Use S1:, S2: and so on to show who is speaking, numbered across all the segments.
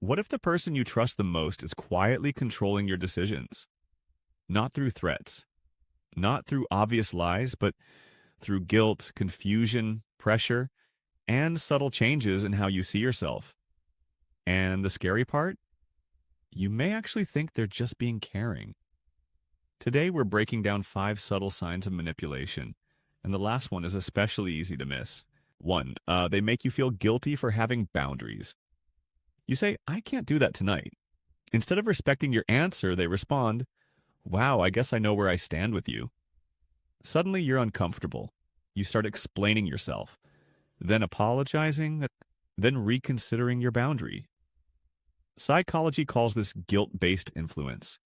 S1: What if the person you trust the most is quietly controlling your decisions? Not through threats, not through obvious lies, but through guilt, confusion, pressure, and subtle changes in how you see yourself. And the scary part? You may actually think they're just being caring. Today, we're breaking down 5 subtle signs of manipulation, and the last one is especially easy to miss. One, they make you feel guilty for having boundaries. You say, I can't do that tonight. Instead of respecting your answer, they respond, wow, I guess I know where I stand with you. Suddenly, you're uncomfortable. You start explaining yourself, then apologizing, then reconsidering your boundary. Psychology calls this guilt-based influence.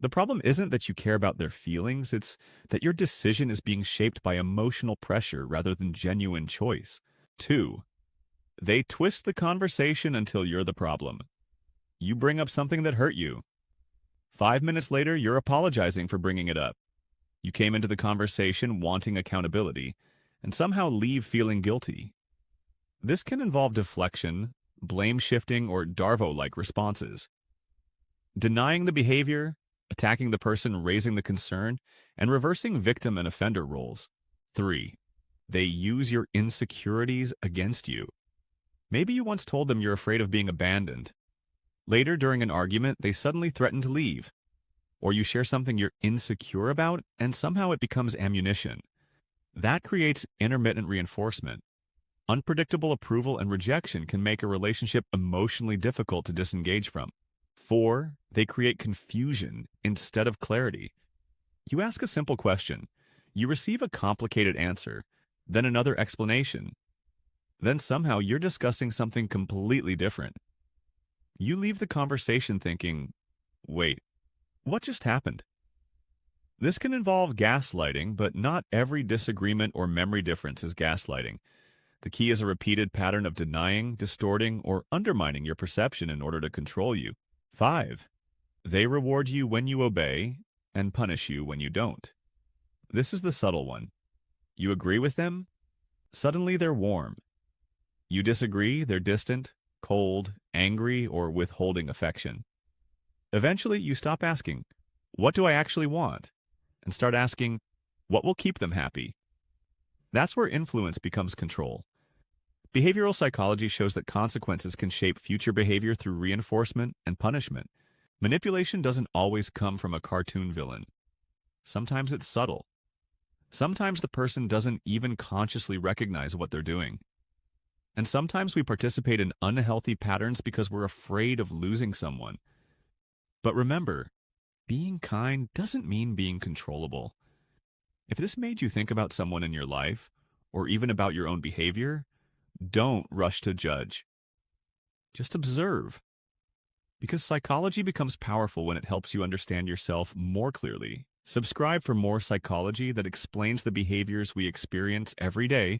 S1: The problem isn't that you care about their feelings, it's that your decision is being shaped by emotional pressure rather than genuine choice. 2. They twist the conversation until you're the problem. You bring up something that hurt you. 5 minutes later, you're apologizing for bringing it up. You came into the conversation wanting accountability, and somehow leave feeling guilty. This can involve deflection, blame shifting, or Darvo-like responses. Denying the behavior, attacking the person raising the concern, and reversing victim and offender roles. 3. They use your insecurities against you. Maybe you once told them you're afraid of being abandoned. Later, during an argument, they suddenly threaten to leave. Or you share something you're insecure about, and somehow it becomes ammunition. That creates intermittent reinforcement. Unpredictable approval and rejection can make a relationship emotionally difficult to disengage from. 4. They create confusion instead of clarity. You ask a simple question. You receive a complicated answer, then another explanation. Then somehow you're discussing something completely different. You leave the conversation thinking, wait, what just happened? This can involve gaslighting, but not every disagreement or memory difference is gaslighting. The key is a repeated pattern of denying, distorting, or undermining your perception in order to control you. 5. They reward you when you obey and punish you when you don't. This is the subtle one. You agree with them? Suddenly they're warm. You disagree, they're distant, cold, angry, or withholding affection. Eventually, you stop asking, what do I actually want? And start asking, what will keep them happy? That's where influence becomes control. Behavioral psychology shows that consequences can shape future behavior through reinforcement and punishment. Manipulation doesn't always come from a cartoon villain. Sometimes it's subtle. Sometimes the person doesn't even consciously recognize what they're doing. And sometimes we participate in unhealthy patterns because we're afraid of losing someone. But remember, being kind doesn't mean being controllable. If this made you think about someone in your life, or even about your own behavior, don't rush to judge. Just observe. Because psychology becomes powerful when it helps you understand yourself more clearly. Subscribe for more psychology that explains the behaviors we experience every day